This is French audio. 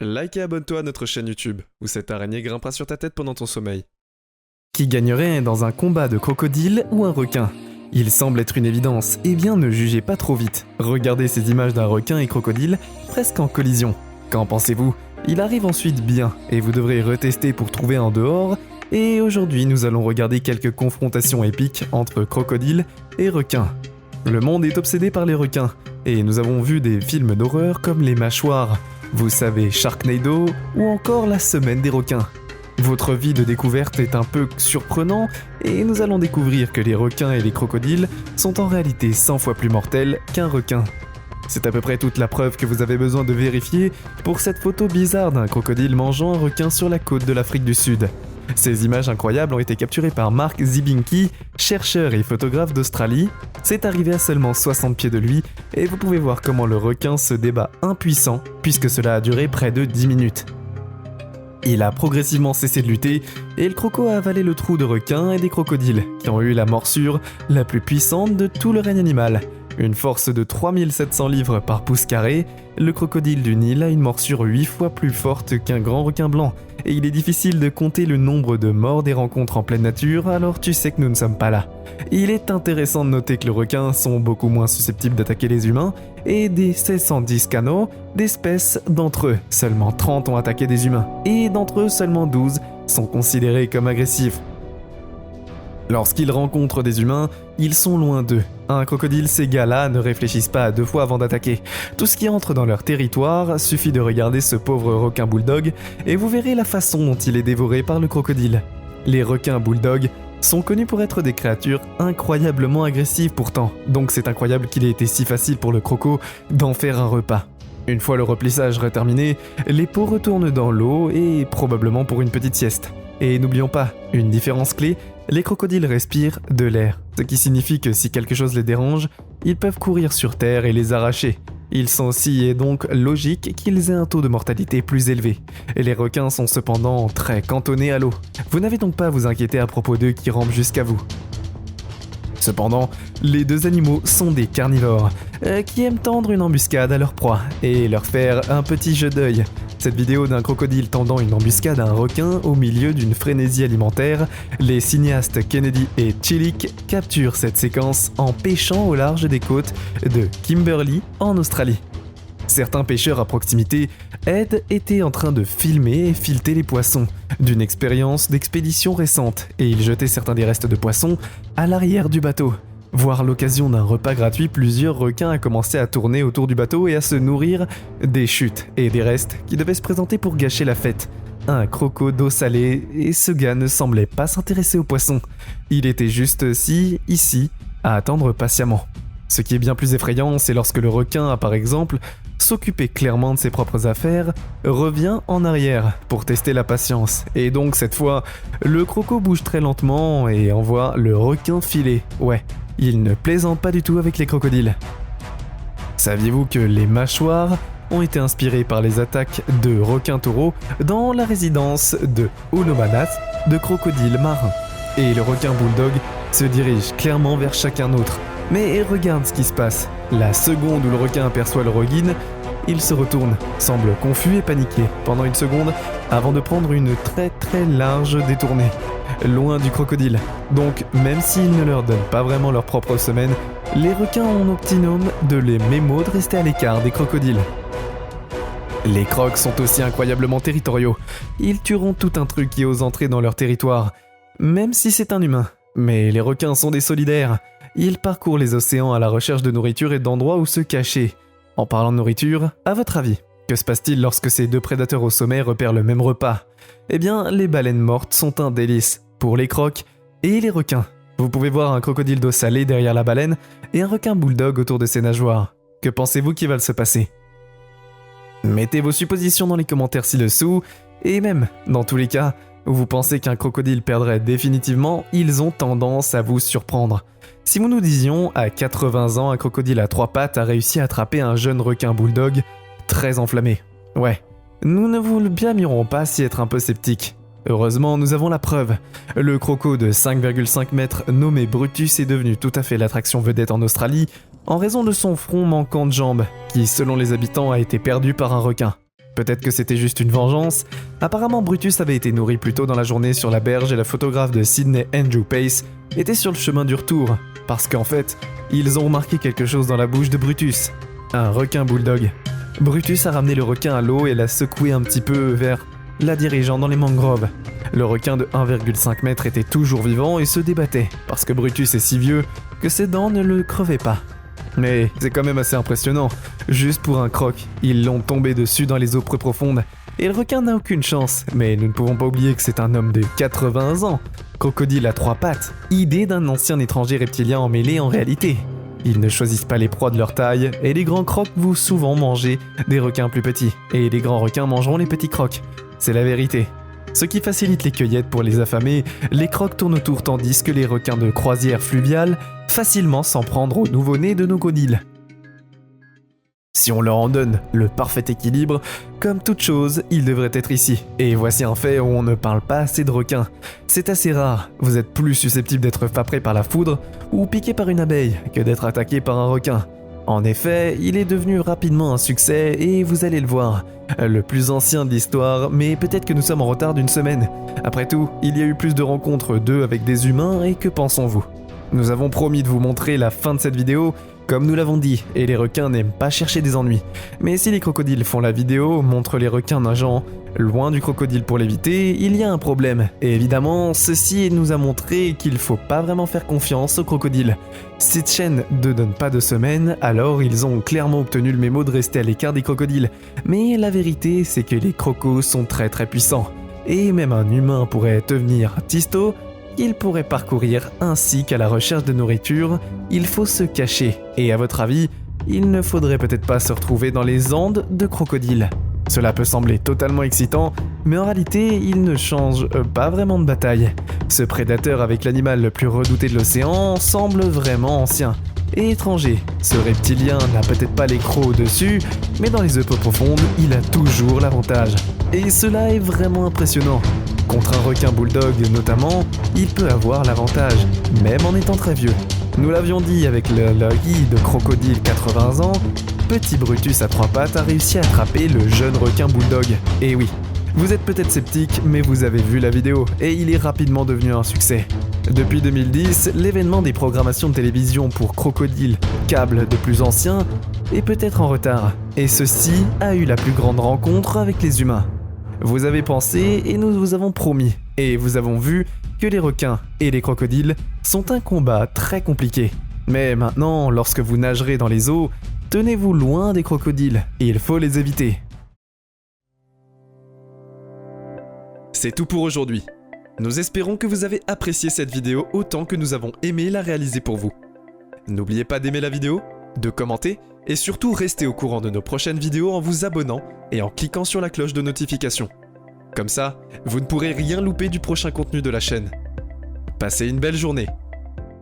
Like et abonne-toi à notre chaîne YouTube, où cette araignée grimpera sur ta tête pendant ton sommeil. Qui gagnerait dans un combat de crocodile ou un requin? Il semble être une évidence, eh bien ne jugez pas trop vite. Regardez ces images d'un requin et crocodile, presque en collision. Qu'en pensez-vous? Il arrive ensuite bien, et vous devrez retester pour trouver en dehors, et aujourd'hui nous allons regarder quelques confrontations épiques entre crocodiles et requins. Le monde est obsédé par les requins, et nous avons vu des films d'horreur comme Les Mâchoires, vous savez Sharknado, ou encore La Semaine des requins. Votre vie de découverte est un peu surprenant, et nous allons découvrir que les requins et les crocodiles sont en réalité 100 fois plus mortels qu'un requin. C'est à peu près toute la preuve que vous avez besoin de vérifier pour cette photo bizarre d'un crocodile mangeant un requin sur la côte de l'Afrique du Sud. Ces images incroyables ont été capturées par Mark Zibinki, chercheur et photographe d'Australie. C'est arrivé à seulement 60 pieds de lui, et vous pouvez voir comment le requin se débat impuissant, puisque cela a duré près de 10 minutes. Il a progressivement cessé de lutter, et le croco a avalé le trou de requins et des crocodiles, qui ont eu la morsure la plus puissante de tout le règne animal. Une force de 3700 livres par pouce carré, le crocodile du Nil a une morsure 8 fois plus forte qu'un grand requin blanc, et il est difficile de compter le nombre de morts des rencontres en pleine nature, alors tu sais que nous ne sommes pas là. Il est intéressant de noter que les requins sont beaucoup moins susceptibles d'attaquer les humains, et des 610 canaux d'espèces d'entre eux, seulement 30 ont attaqué des humains, et d'entre eux seulement 12 sont considérés comme agressifs. Lorsqu'ils rencontrent des humains, ils sont loin d'eux. Un crocodile, ces gars-là ne réfléchissent pas à deux fois avant d'attaquer. Tout ce qui entre dans leur territoire, suffit de regarder ce pauvre requin bulldog et vous verrez la façon dont il est dévoré par le crocodile. Les requins bulldog sont connus pour être des créatures incroyablement agressives pourtant, donc c'est incroyable qu'il ait été si facile pour le croco d'en faire un repas. Une fois le replissage terminé, les peaux retournent dans l'eau et probablement pour une petite sieste. Et n'oublions pas, une différence clé, les crocodiles respirent de l'air, ce qui signifie que si quelque chose les dérange, ils peuvent courir sur terre et les arracher. Il s'ensuit et donc logique qu'ils aient un taux de mortalité plus élevé. Et les requins sont cependant très cantonnés à l'eau. Vous n'avez donc pas à vous inquiéter à propos d'eux qui rampent jusqu'à vous. Cependant, les deux animaux sont des carnivores, qui aiment tendre une embuscade à leur proie et leur faire un petit jeu d'œil. Cette vidéo d'un crocodile tendant une embuscade à un requin au milieu d'une frénésie alimentaire, les cinéastes Kennedy et Chillick capturent cette séquence en pêchant au large des côtes de Kimberley en Australie. Certains pêcheurs à proximité étaient en train de filmer et fileter les poissons d'une expérience d'expédition récente et ils jetaient certains des restes de poissons à l'arrière du bateau. Voire l'occasion d'un repas gratuit, plusieurs requins a commencé à tourner autour du bateau et à se nourrir des chutes et des restes qui devaient se présenter pour gâcher la fête. Un croco d'eau salée et ce gars ne semblait pas s'intéresser aux poissons. Il était juste ici, à attendre patiemment. Ce qui est bien plus effrayant, c'est lorsque le requin a par exemple s'occuper clairement de ses propres affaires, revient en arrière pour tester la patience. Et donc cette fois, le croco bouge très lentement et envoie le requin filer. Ouais, il ne plaisante pas du tout avec les crocodiles. Saviez-vous que les mâchoires ont été inspirées par les attaques de requins-taureaux dans la résidence de Onomanas de crocodiles marins? Et le requin bulldog se dirige clairement vers chacun autre. Mais regarde ce qui se passe. La seconde où le requin aperçoit le roguine, il se retourne, semble confus et paniqué pendant une seconde avant de prendre une très large détournée, loin du crocodile. Donc même s'ils ne leur donnent pas vraiment leur propre semaine, les requins ont optimum de les mémos de rester à l'écart des crocodiles. Les crocs sont aussi incroyablement territoriaux. Ils tueront tout intrus qui ose entrer dans leur territoire, même si c'est un humain. Mais les requins sont des solidaires. Ils parcourent les océans à la recherche de nourriture et d'endroits où se cacher. En parlant de nourriture, à votre avis, que se passe-t-il lorsque ces deux prédateurs au sommet repèrent le même repas? Eh bien, les baleines mortes sont un délice pour les crocs et les requins. Vous pouvez voir un crocodile d'eau salée derrière la baleine et un requin bulldog autour de ses nageoires. Que pensez-vous qu'il va se passer? Mettez vos suppositions dans les commentaires ci-dessous, et même, dans tous les cas, où vous pensez qu'un crocodile perdrait définitivement, ils ont tendance à vous surprendre. Si nous nous disions, à 80 ans, un crocodile à 3 pattes a réussi à attraper un jeune requin bulldog très enflammé. Ouais, nous ne vous le blâmerons pas si être un peu sceptique. Heureusement, nous avons la preuve. Le croco de 5,5 mètres nommé Brutus est devenu tout à fait l'attraction vedette en Australie en raison de son front manquant de jambes, qui selon les habitants a été perdu par un requin. Peut-être que c'était juste une vengeance. Apparemment, Brutus avait été nourri plus tôt dans la journée sur la berge et le photographe de Sydney Andrew Pace était sur le chemin du retour. Parce qu'en fait, ils ont remarqué quelque chose dans la bouche de Brutus. Un requin bulldog. Brutus a ramené le requin à l'eau et l'a secoué un petit peu vers la dirigeant dans les mangroves. Le requin de 1,5 mètre était toujours vivant et se débattait, parce que Brutus est si vieux que ses dents ne le crevaient pas. Mais c'est quand même assez impressionnant. Juste pour un croc, ils l'ont tombé dessus dans les eaux peu profondes. Et le requin n'a aucune chance. Mais nous ne pouvons pas oublier que c'est un homme de 80 ans. Crocodile à 3 pattes. Idée d'un ancien étranger reptilien emmêlé en réalité. Ils ne choisissent pas les proies de leur taille, et les grands crocs vont souvent manger des requins plus petits. Et les grands requins mangeront les petits crocs. C'est la vérité. Ce qui facilite les cueillettes pour les affamés, les crocs tournent autour tandis que les requins de croisière fluviale facilement s'en prendre aux nouveau-nés de nos crocodiles. Si on leur en donne le parfait équilibre, comme toute chose, ils devraient être ici. Et voici un fait où on ne parle pas assez de requins. C'est assez rare, vous êtes plus susceptible d'être frappé par la foudre ou piqué par une abeille que d'être attaqué par un requin. En effet, il est devenu rapidement un succès et vous allez le voir. Le plus ancien de l'histoire, mais peut-être que nous sommes en retard d'une semaine. Après tout, il y a eu plus de rencontres d'eux avec des humains et que pensons-vous ? Nous avons promis de vous montrer la fin de cette vidéo, comme nous l'avons dit, et les requins n'aiment pas chercher des ennuis. Mais si les crocodiles font la vidéo, montrent les requins nageant loin du crocodile pour l'éviter, il y a un problème. Et évidemment, ceci nous a montré qu'il faut pas vraiment faire confiance aux crocodiles. Cette chaîne ne donne pas de semaine, alors ils ont clairement obtenu le mémo de rester à l'écart des crocodiles. Mais la vérité, c'est que les crocos sont très puissants. Et même un humain pourrait devenir tisto, il pourrait parcourir ainsi qu'à la recherche de nourriture, il faut se cacher. Et à votre avis, il ne faudrait peut-être pas se retrouver dans les Andes de crocodiles. Cela peut sembler totalement excitant, mais en réalité, il ne change pas vraiment de bataille. Ce prédateur avec l'animal le plus redouté de l'océan semble vraiment ancien et étranger. Ce reptilien n'a peut-être pas les crocs au-dessus, mais dans les eaux peu profondes, il a toujours l'avantage. Et cela est vraiment impressionnant. Contre un requin bulldog notamment, il peut avoir l'avantage, même en étant très vieux. Nous l'avions dit avec le Lucky de Crocodile 80 ans, petit Brutus à 3 pattes a réussi à attraper le jeune requin bulldog. Et oui, vous êtes peut-être sceptique, mais vous avez vu la vidéo, et il est rapidement devenu un succès. Depuis 2010, l'événement des programmations de télévision pour crocodiles, câbles de plus anciens, est peut-être en retard. Et ceci a eu la plus grande rencontre avec les humains. Vous avez pensé et nous vous avons promis. Et vous avons vu que les requins et les crocodiles sont un combat très compliqué. Mais maintenant, lorsque vous nagerez dans les eaux, tenez-vous loin des crocodiles, et il faut les éviter. C'est tout pour aujourd'hui. Nous espérons que vous avez apprécié cette vidéo autant que nous avons aimé la réaliser pour vous. N'oubliez pas d'aimer la vidéo, de commenter, et surtout restez au courant de nos prochaines vidéos en vous abonnant et en cliquant sur la cloche de notification. Comme ça, vous ne pourrez rien louper du prochain contenu de la chaîne. Passez une belle journée.